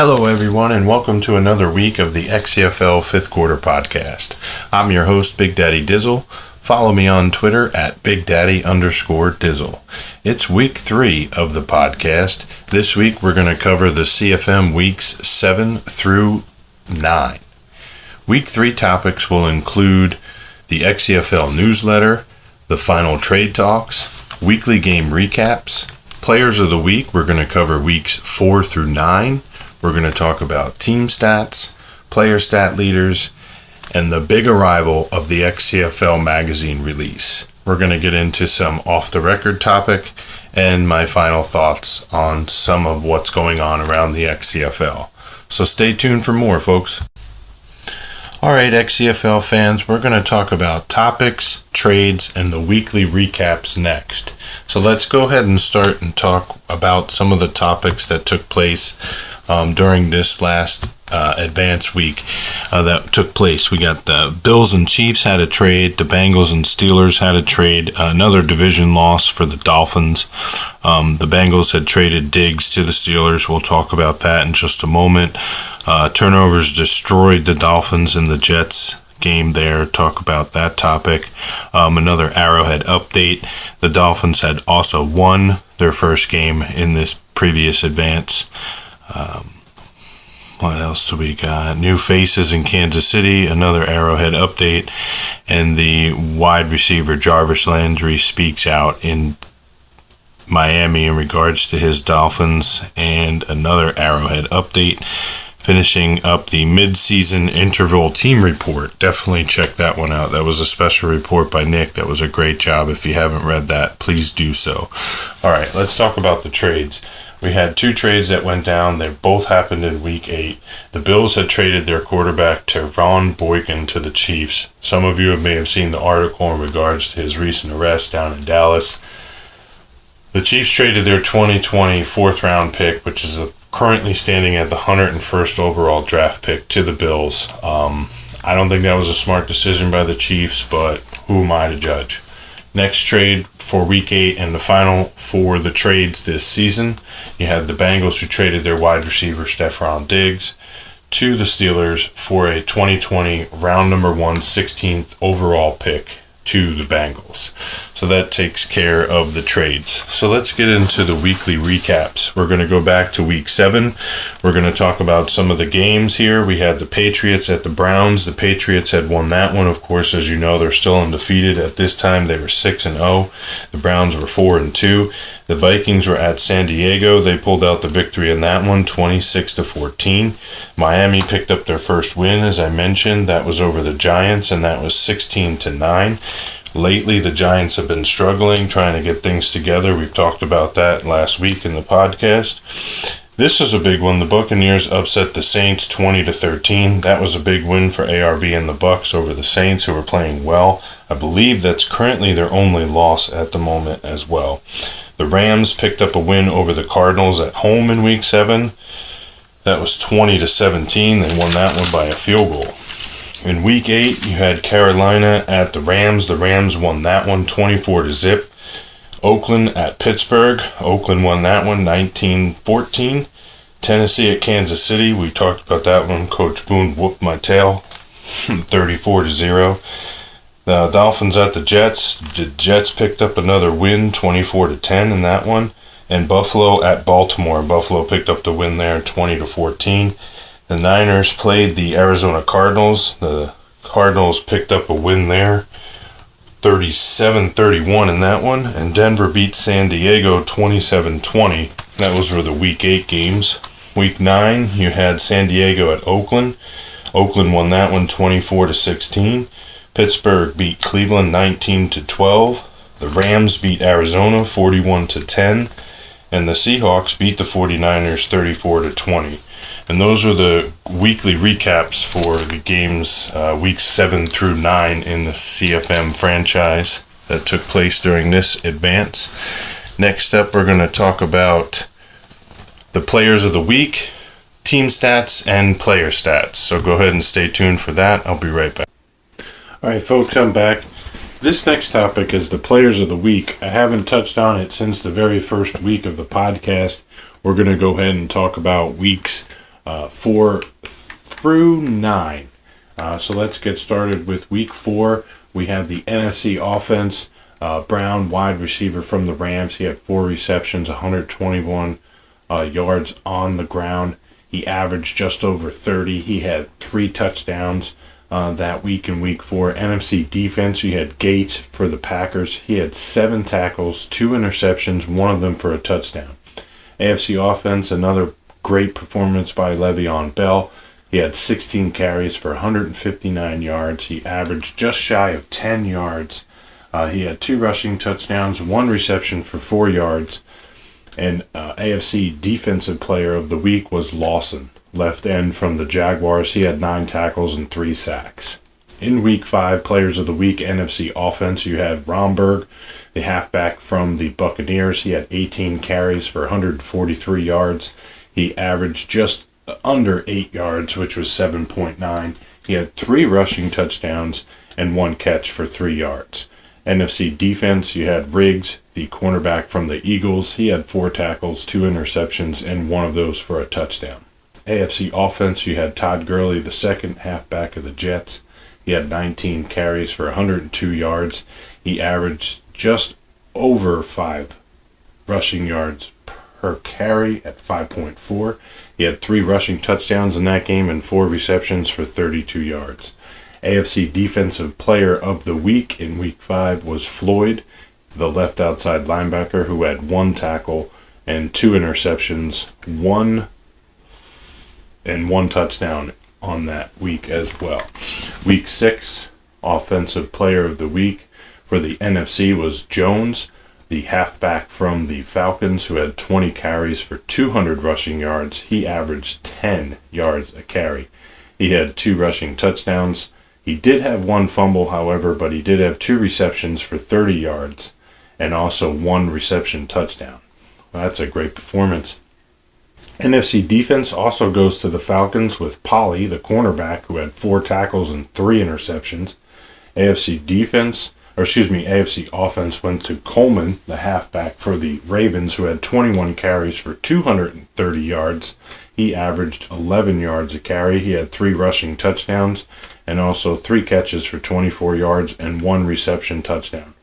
Hello, everyone, and welcome to another week of the XCFL Fifth Quarter Podcast. I'm your host, Big Daddy Dizzle. Follow me on Twitter at BigDaddy_Dizzle. It's week 3 of the podcast. This week, we're going to cover the CFM weeks 7 through 9. Week 3 topics will include the XCFL newsletter, the final trade talks, weekly game recaps, players of the week. We're going to cover weeks 4 through 9. We're going to talk about team stats, player stat leaders, and the big arrival of the XCFL Magazine release. We're going to get into some off-the-record topic and my final thoughts on some of what's going on around the XCFL. So stay tuned for more, folks. All right, XCFL fans, we're going to talk about topics, trades, and the weekly recaps next. So let's go ahead and start and talk about some of the topics that took place during this last advance week that took place. We got the Bills and Chiefs had a trade. The Bengals and Steelers had a trade. Another division loss for the Dolphins. The Bengals had traded Diggs to the Steelers. We'll talk about that in just a moment. Turnovers destroyed the Dolphins and the Jets game there. Talk about that topic. Another Arrowhead update. The Dolphins had also won their first game in this previous advance. What else do we got? New faces in Kansas City, another Arrowhead update, and the wide receiver Jarvis Landry speaks out in Miami in regards to his Dolphins, and another Arrowhead update. Finishing up the mid-season interval team report. Definitely check that one out. That was a special report by Nick. That was a great job. If you haven't read that, please do so. All right, let's talk about the trades. We had 2 trades that went down. They both happened in week 8. The Bills had traded their quarterback Teron Boykin to the Chiefs. Some of you may have seen the article in regards to his recent arrest down in Dallas. The Chiefs traded their 2020 4th-round pick, which is currently standing at the 101st overall draft pick, to the Bills. I don't think that was a smart decision by the Chiefs, but who am I to judge? Next trade for week 8 and the final for the trades this season, you had the Bengals who traded their wide receiver Stephon Diggs to the Steelers for a 2020 round number 1 16th overall pick to the Bengals. So that takes care of the trades. So let's get into the weekly recaps. We're going to go back to week 7. We're going to talk about some of the games here. We had the Patriots at the Browns. The Patriots had won that one. Of course, as you know, they're still undefeated. At this time, they were 6-0. The Browns were 4-2. The Vikings were at San Diego. They pulled out the victory in that one, 26-14. Miami picked up their first win, as I mentioned. That was over the Giants, and that was 16-9. Lately, the Giants have been struggling, trying to get things together. We've talked about that last week in the podcast. This is a big one. The Buccaneers upset the Saints 20-13. That was a big win for ARV and the Bucs over the Saints, who are playing well. I believe that's currently their only loss at the moment as well. The Rams picked up a win over the Cardinals at home in week 7. That was 20-17. They won that one by a field goal. In week 8, you had Carolina at the Rams. The Rams won that one 24-0. Oakland at Pittsburgh. Oakland won that one 19-14. Tennessee at Kansas City. We talked about that one. Coach Boone whooped my tail 34-0. The Dolphins at the Jets. The Jets picked up another win 24-10 in that one. And Buffalo at Baltimore. Buffalo picked up the win there 20-14. The Niners played the Arizona Cardinals. The Cardinals picked up a win there, 37-31 in that one. And Denver beat San Diego 27-20. That was for the Week 8 games. Week 9, you had San Diego at Oakland. Oakland won that one 24-16. Pittsburgh beat Cleveland 19-12. The Rams beat Arizona 41-10. And the Seahawks beat the 49ers 34-20. And those are the weekly recaps for the games weeks 7 through 9 in the CFM franchise that took place during this advance. Next up, we're going to talk about the players of the week, team stats, and player stats. So go ahead and stay tuned for that. I'll be right back. All right, folks, I'm back. This next topic is the players of the week. I haven't touched on it since the very first week of the podcast. We're going to go ahead and talk about weeks 4 through 9. So let's get started with week 4. We had the NFC offense. Brown, wide receiver from the Rams. He had 4 receptions, 121 yards on the ground. He averaged just over 30. He had 3 touchdowns that week in week 4. NFC defense, you had Gates for the Packers. He had 7 tackles, 2 interceptions, one of them for a touchdown. AFC offense, another great performance by Le'Veon Bell. He had 16 carries for 159 yards. He averaged just shy of 10 yards. He had 2 rushing touchdowns, 1 reception for 4 yards. And AFC Defensive Player of the Week was Lawson, left end from the Jaguars. He had 9 tackles and 3 sacks. In week 5, Players of the Week, NFC Offense, you had Romberg, the halfback from the Buccaneers. He had 18 carries for 143 yards. He averaged just under 8 yards, which was 7.9. He had 3 rushing touchdowns and 1 catch for 3 yards. NFC defense, you had Riggs, the cornerback from the Eagles. He had 4 tackles, 2 interceptions, and 1 of those for a touchdown. AFC offense, you had Todd Gurley, the second halfback of the Jets. He had 19 carries for 102 yards. He averaged just over 5 rushing yards per carry at 5.4. He had 3 rushing touchdowns in that game and 4 receptions for 32 yards. AFC Defensive Player of the Week in Week 5 was Floyd, the left outside linebacker, who had 1 tackle and 2 interceptions, 1 touchdown on that week as well. Week 6, Offensive Player of the Week for the NFC was Jones, the halfback from the Falcons, who had 20 carries for 200 rushing yards. He averaged 10 yards a carry. He had 2 rushing touchdowns. He did have 1 fumble, however, but he did have 2 receptions for 30 yards and also 1 reception touchdown. That's a great performance. NFC defense also goes to the Falcons with Polly, the cornerback, who had 4 tackles and 3 interceptions. AFC offense went to Coleman, the halfback for the Ravens, who had 21 carries for 230 yards. He averaged 11 yards a carry. He had 3 rushing touchdowns and also 3 catches for 24 yards and 1 reception touchdown.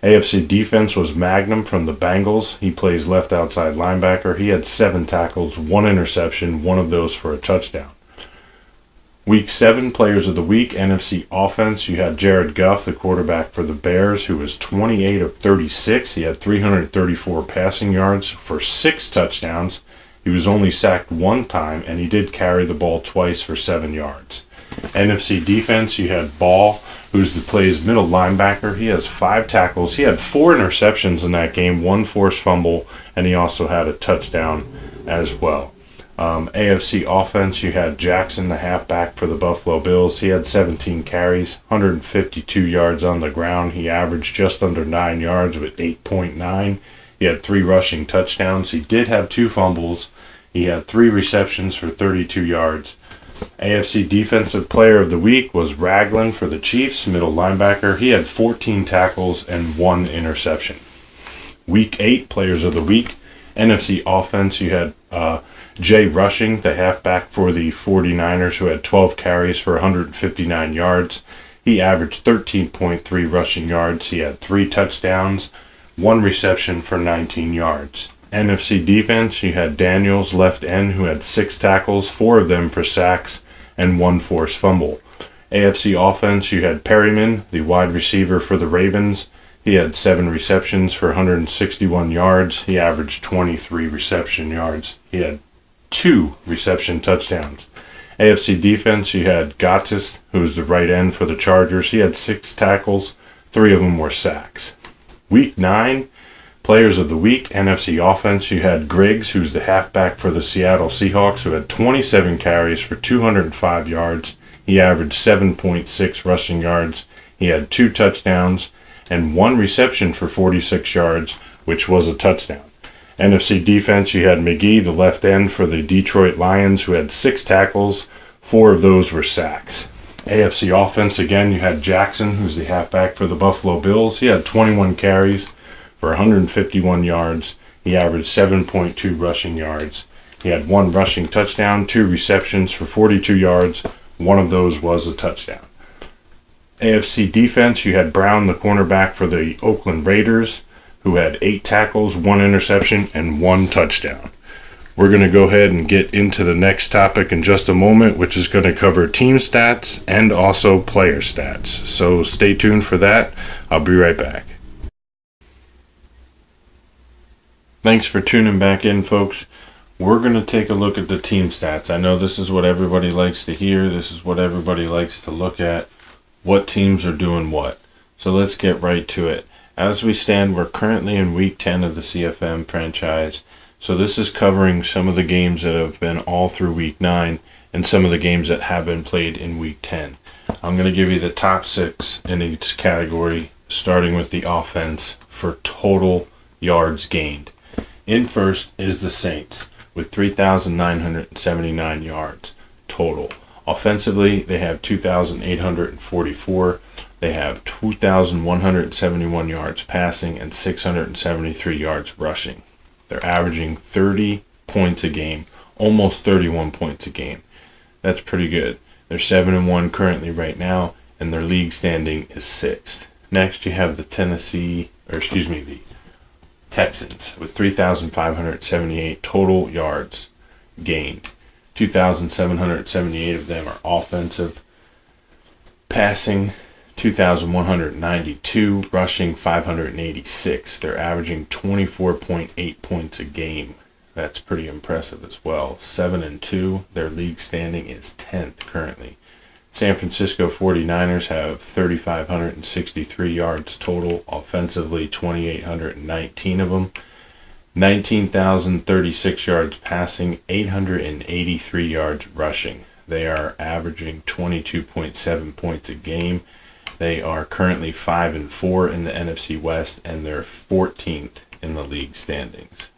AFC defense was Magnum from the Bengals. He plays left outside linebacker. He had 7 tackles, 1 interception, 1 of those for a touchdown. Week 7, Players of the Week, NFC offense, you had Jared Goff, the quarterback for the Bears, who was 28 of 36. He had 334 passing yards for 6 touchdowns. He was only sacked 1 time, and he did carry the ball twice for 7 yards. NFC defense, you had Ball, who's the play's middle linebacker. He has 5 tackles. He had 4 interceptions in that game, 1 forced fumble, and he also had a touchdown as well. AFC offense, you had Jackson, the halfback for the Buffalo Bills. He had 17 carries, 152 yards on the ground. He averaged just under 9 yards with 8.9. He had 3 rushing touchdowns. He did have 2 fumbles. He had 3 receptions for 32 yards. AFC Defensive Player of the Week was Ragland for the Chiefs, middle linebacker. He had 14 tackles and 1 interception. Week 8, Players of the Week, NFC offense, you had Jay Rushing, the halfback for the 49ers, who had 12 carries for 159 yards. He averaged 13.3 rushing yards. He had 3 touchdowns, 1 reception for 19 yards. NFC defense, you had Daniels, left end, who had 6 tackles, 4 of them for sacks, and 1 forced fumble. AFC offense, you had Perryman, the wide receiver for the Ravens. He had 7 receptions for 161 yards. He averaged 23 reception yards. He had 2 reception touchdowns. AFC defense, you had Gottis, who was the right end for the Chargers. He had 6 tackles. 3 of them were sacks. Week 9, Players of the Week, NFC offense, you had Griggs, who's the halfback for the Seattle Seahawks, who had 27 carries for 205 yards. He averaged 7.6 rushing yards. He had 2 touchdowns and 1 reception for 46 yards, which was a touchdown. NFC defense, you had McGee, the left end for the Detroit Lions, who had 6 tackles. 4 of those were sacks. AFC offense, again, you had Jackson, who's the halfback for the Buffalo Bills. He had 21 carries for 151 yards. He averaged 7.2 rushing yards. He had 1 rushing touchdown, 2 receptions for 42 yards. One of those was a touchdown. AFC defense, you had Brown, the cornerback for the Oakland Raiders, who had 8 tackles, 1 interception, and 1 touchdown. We're going to go ahead and get into the next topic in just a moment, which is going to cover team stats and also player stats. So stay tuned for that. I'll be right back. Thanks for tuning back in, folks. We're going to take a look at the team stats. I know this is what everybody likes to hear. This is what everybody likes to look at. What teams are doing what. So let's get right to it. As we stand, we're currently in Week 10 of the CFM franchise. So this is covering some of the games that have been all through Week 9 and some of the games that have been played in Week 10. I'm going to give you the top 6 in each category, starting with the offense for total yards gained. In first is the Saints with 3,979 yards total. Offensively, they have 2,844. They have 2,171 yards passing and 673 yards rushing. They're averaging 30 points a game, almost 31 points a game. That's pretty good. They're 7-1 currently right now, and their league standing is 6th. Next, you have the the Texans with 3,578 total yards gained. 2,778 of them are offensive. Passing, 2,192, rushing 586. They're averaging 24.8 points a game. That's pretty impressive as well. 7-2. Their league standing is 10th currently. San Francisco 49ers have 3,563 yards total. Offensively, 2,819 of them. 19,036 yards passing, 883 yards rushing. They are averaging 22.7 points a game. They are currently 5-4 in the NFC West, and they're 14th in the league standings.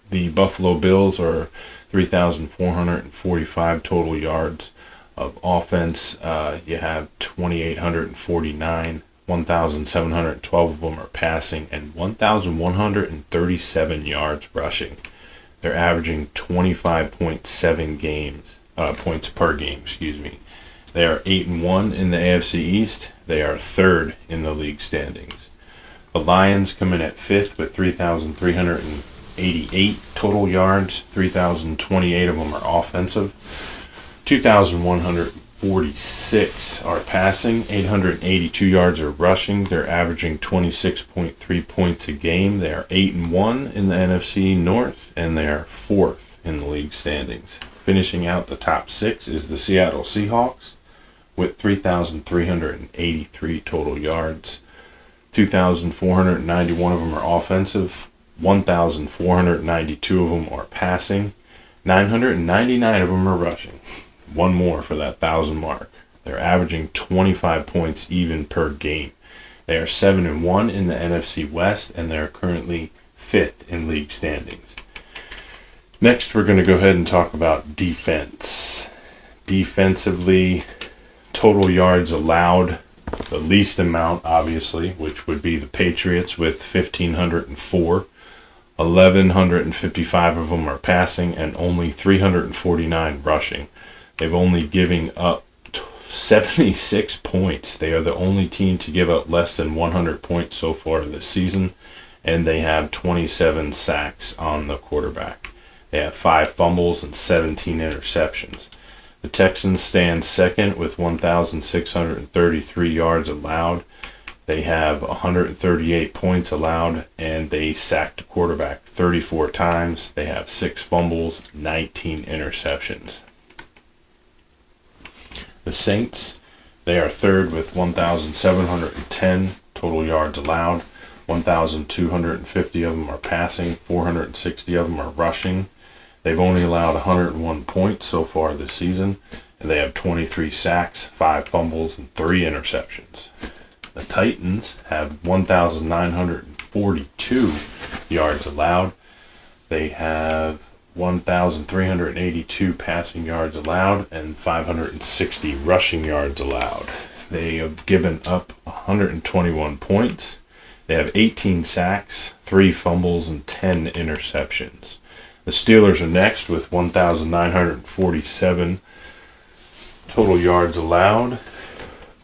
The Buffalo Bills are 3,445 total yards of offense. You have 2,849. 1,712 of them are passing, and 1,137 yards rushing. They're averaging 25.7 points per game. They are 8-1 in the AFC East. They are 3rd in the league standings. The Lions come in at 5th with 3,388 total yards. 3,028 of them are offensive. 2,146 are passing. 882 yards are rushing. They're averaging 26.3 points a game. They are 8-1 in the NFC North, and they are 4th in the league standings. Finishing out the top 6 is the Seattle Seahawks with 3,383 total yards. 2,491 of them are offensive. 1,492 of them are passing. 999 of them are rushing. One more for that 1,000 mark. They're averaging 25 points even per game. They are 7-1 in the NFC West, and they're currently 5th in league standings. Next, we're going to go ahead and talk about defense. Defensively, total yards allowed, the least amount, obviously, which would be the Patriots with 1,504. 1,155 of them are passing, and only 349 rushing. They've only given up 76 points. They are the only team to give up less than 100 points so far this season, and they have 27 sacks on the quarterback. They have 5 fumbles and 17 interceptions. The Texans stand second with 1,633 yards allowed. They have 138 points allowed, and they sacked the quarterback 34 times. They have 6 fumbles, 19 interceptions. The Saints, they are third with 1,710 total yards allowed. 1,250 of them are passing. 460 of them are rushing. They've only allowed 101 points so far this season, and they have 23 sacks, 5 fumbles, and 3 interceptions. The Titans have 1,942 yards allowed. They have 1,382 passing yards allowed and 560 rushing yards allowed. They have given up 121 points. They have 18 sacks, 3 fumbles, and 10 interceptions. The Steelers are next with 1,947 total yards allowed.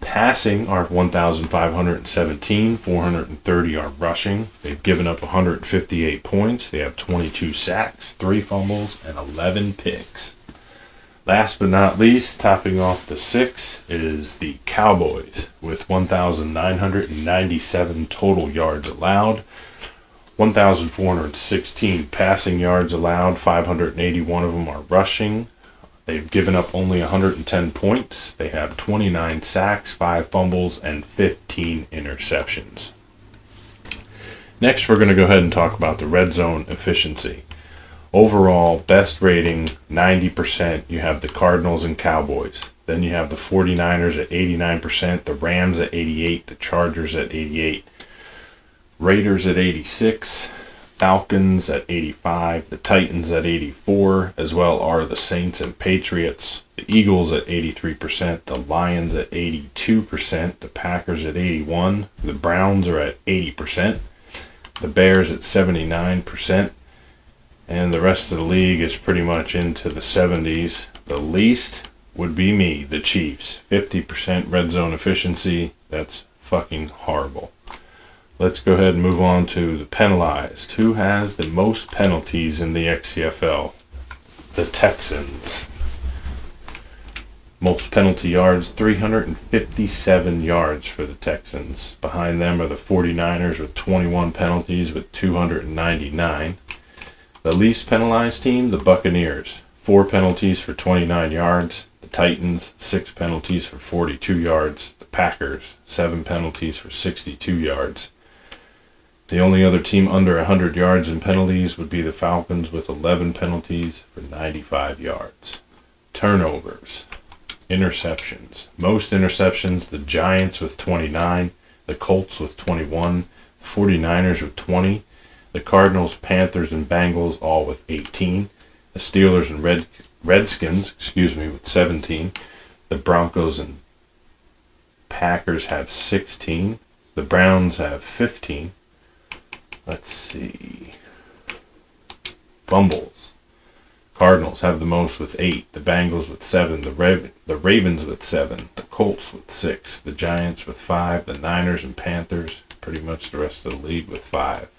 Passing are 1,517, 430 are rushing. They've given up 158 points. They have 22 sacks, 3 fumbles, and 11 picks. Last but not least, topping off the 6 is the Cowboys with 1,997 total yards allowed, 1,416 passing yards allowed, 581 of them are rushing. They've given up only 110 points. They have 29 sacks, 5 fumbles, and 15 interceptions. Next, we're going to go ahead and talk about the red zone efficiency. Overall, best rating, 90%, you have the Cardinals and Cowboys. Then you have the 49ers at 89%, the Rams at 88%, the Chargers at 88%, Raiders at 86%, Falcons at 85%, the Titans at 84%, as well are the Saints and Patriots, the Eagles at 83%, the Lions at 82%, the Packers at 81%, the Browns are at 80%, the Bears at 79%, and the rest of the league is pretty much into the 70s. The least would be me, the Chiefs. 50% red zone efficiency. That's fucking horrible. Let's go ahead and move on to the penalized. Who has the most penalties in the XCFL? The Texans. Most penalty yards, 357 yards for the Texans. Behind them are the 49ers with 21 penalties with 299. The least penalized team, the Buccaneers. 4 penalties for 29 yards. The Titans, 6 penalties for 42 yards. The Packers, 7 penalties for 62 yards. The only other team under 100 yards in penalties would be the Falcons with 11 penalties for 95 yards. Turnovers. Interceptions. Most interceptions, the Giants with 29, the Colts with 21, the 49ers with 20, the Cardinals, Panthers, and Bengals all with 18, the Steelers and Redskins with 17, the Broncos and Packers have 16, the Browns have 15. Let's see. Fumbles. Cardinals have the most with 8, the Bengals with 7, the Ravens with 7, the Colts with 6, the Giants with 5, the Niners and Panthers, pretty much the rest of the league with 5.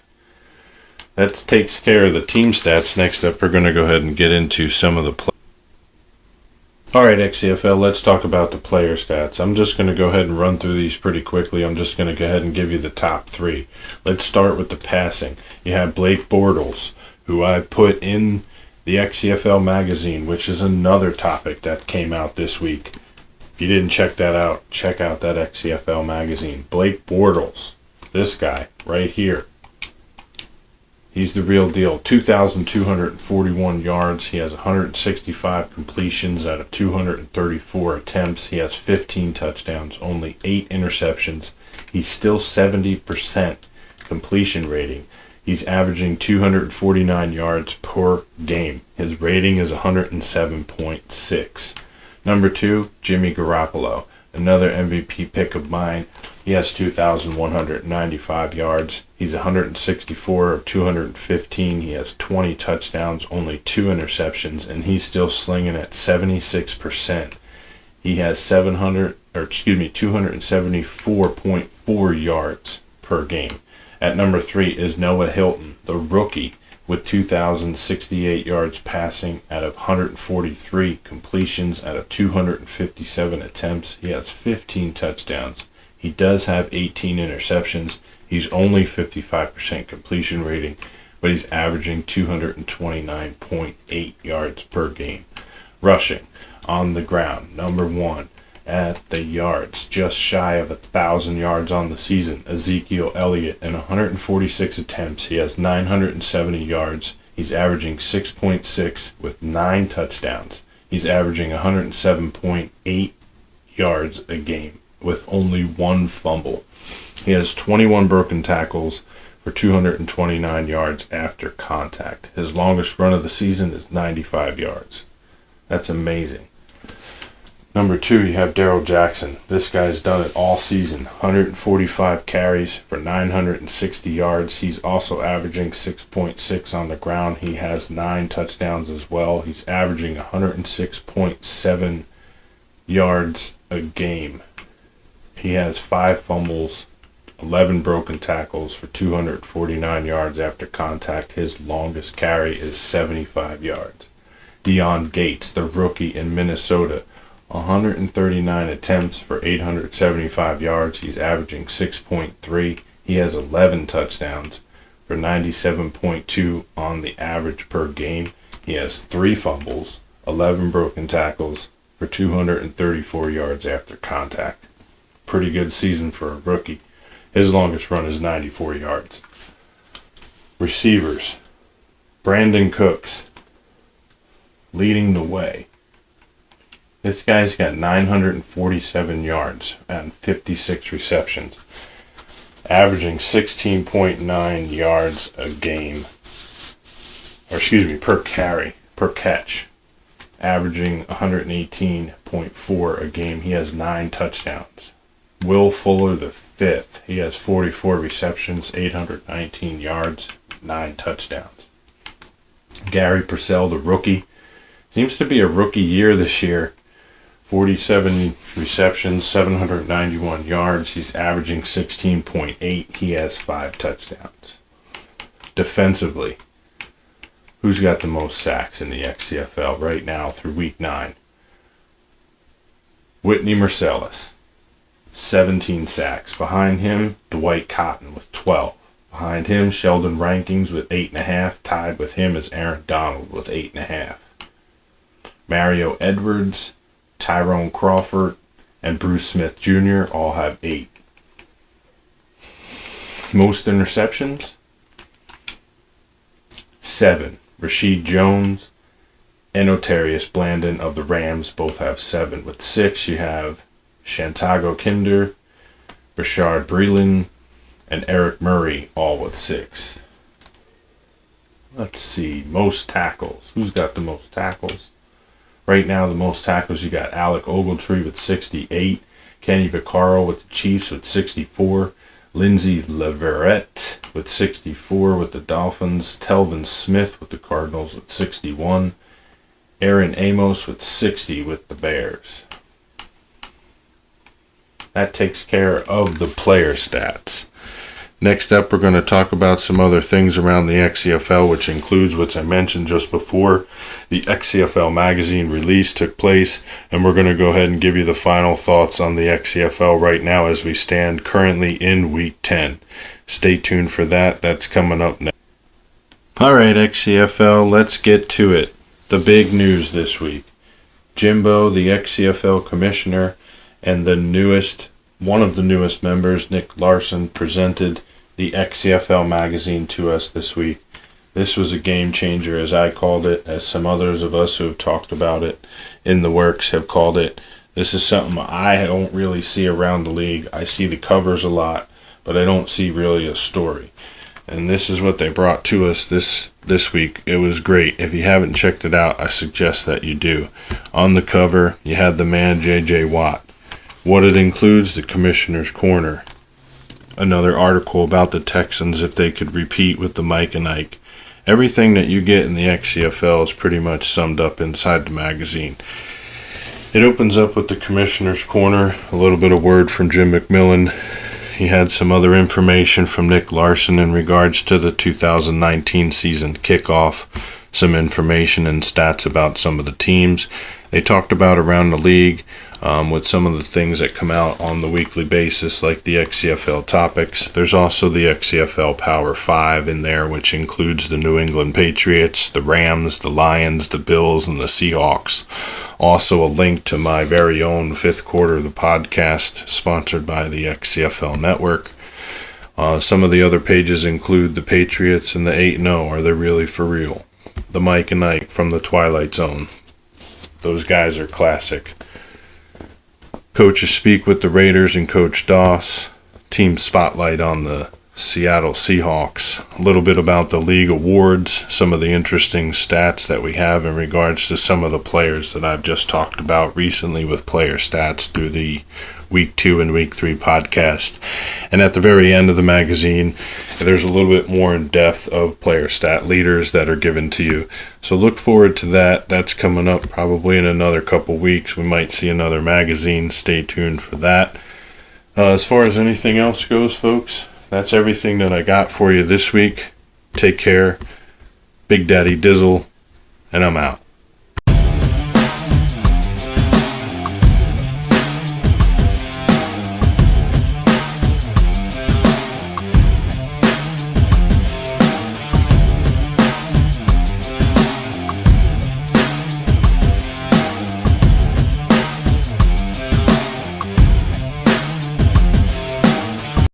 That takes care of the team stats. Next up, we're going to go ahead and get into some of the play. All right, XCFL, let's talk about the player stats. I'm just going to go ahead and run through these pretty quickly. I'm just going to go ahead and give you the top 3. Let's start with the passing. You have Blake Bortles, who I put in the XCFL Magazine, which is another topic that came out this week. If you didn't check that out, check out that XCFL Magazine. Blake Bortles, this guy right here. He's the real deal. 2,241 yards. He has 165 completions out of 234 attempts. He has 15 touchdowns, only 8 interceptions. He's still 70% completion rating. He's averaging 249 yards per game. His rating is 107.6. Number 2, Jimmy Garoppolo, another MVP pick of mine. He has 2,195 yards. He's 164 of 215. He has 20 touchdowns, only 2 interceptions, and he's still slinging at 76%. He has 274.4 yards per game. At number 3 is Noah Hilton, the rookie, with 2,068 yards passing out of 143 completions out of 257 attempts. He has 15 touchdowns. He does have 18 interceptions. He's only 55% completion rating, but he's averaging 229.8 yards per game. Rushing on the ground, number 1 at the yards, just shy of 1,000 yards on the season. Ezekiel Elliott, in 146 attempts, he has 970 yards. He's averaging 6.6 with 9 touchdowns. He's averaging 107.8 yards a game with only 1 fumble. He has 21 broken tackles for 229 yards after contact. His longest run of the season is 95 yards. That's amazing. Number 2, you have Darrell Jackson. This guy's done it all season. 145 carries for 960 yards. He's also averaging 6.6 on the ground. He has 9 touchdowns as well. He's averaging 106.7 yards a game. He has 5 fumbles, 11 broken tackles for 249 yards after contact. His longest carry is 75 yards. Deion Gates, the rookie in Minnesota, 139 attempts for 875 yards. He's averaging 6.3. He has 11 touchdowns for 97.2 on the average per game. He has 3 fumbles, 11 broken tackles for 234 yards after contact. Pretty good season for a rookie. His longest run is 94 yards. Receivers. Brandon Cooks leading the way. This guy's got 947 yards and 56 receptions, averaging 16.9 yards a game, per catch, averaging 118.4 a game. He has 9 touchdowns. Will Fuller the fifth, he has 44 receptions, 819 yards, 9 touchdowns. Gary Purcell, the rookie, seems to be a rookie year this year. 47 receptions, 791 yards. He's averaging 16.8. He has 5 touchdowns. Defensively, who's got the most sacks in the XCFL right now through week 9? Whitney Mercilus, 17 sacks. Behind him, Dwight Cotton with 12. Behind him, Sheldon Rankings with 8.5. Tied with him is Aaron Donald with 8.5. Mario Edwards, Tyrone Crawford, and Bruce Smith Jr. all have 8. Most interceptions? 7. Rashid Jones and Otarius Blandon of the Rams both have 7. With 6, you have Shantago Kinder, Rashard Breeland, and Eric Murray, all with 6. Let's see. Most tackles. Who's got the most tackles? Right now, the most tackles, you got Alec Ogletree with 68, Kenny Vaccaro with the Chiefs with 64, Lindsey Leverett with 64 with the Dolphins, Telvin Smith with the Cardinals with 61, Aaron Amos with 60 with the Bears. That takes care of the player stats. Next up, we're going to talk about some other things around the XCFL, which includes what I mentioned just before. The XCFL Magazine release took place, and we're going to go ahead and give you the final thoughts on the XCFL right now as we stand currently in Week 10. Stay tuned for that. That's coming up next. All right, XCFL, let's get to it. The big news this week. Jimbo, the XCFL commissioner, and one of the newest members, Nick Larson, presented the XCFL Magazine to us this week. This was a game changer, as I called it, as some others of us who have talked about it in the works have called it. This is something I don't really see around the league. I see the covers a lot, but I don't see really a story. And this is what they brought to us this week. It was great. If you haven't checked it out, I suggest that you do. On the cover, you had the man J.J. Watt. What it includes, the Commissioner's Corner. Another article about the Texans if they could repeat with the Mike and Ike. Everything that you get in the XCFL is pretty much summed up inside the magazine. It opens up with the Commissioner's Corner, a little bit of word from Jim McMillan. He had some other information from Nick Larson in regards to the 2019 season kickoff, some information and stats about some of the teams. They talked about around the league, with some of the things that come out on the weekly basis, like the XCFL topics. There's also the XCFL Power 5 in there, which includes the New England Patriots, the Rams, the Lions, the Bills, and the Seahawks. Also a link to my very own Fifth Quarter of the podcast, sponsored by the XCFL Network. Some of the other pages include the Patriots and the 8-0. Are they really for real? The Mike and Ike from the Twilight Zone. Those guys are classic. Coaches speak with the Raiders and Coach Doss. Team spotlight on the Seattle Seahawks, a little bit about the league awards, some of the interesting stats that we have in regards to some of the players that I've just talked about recently with player stats through the Week 2 and Week 3 podcast. And at the very end of the magazine, there's a little bit more in depth of player stat leaders that are given to you. So look forward to that. That's coming up probably in another couple weeks. We might see another magazine. Stay tuned for that. As far as anything else goes, folks, that's everything that I got for you this week. Take care. Big Daddy Dizzle, and I'm out.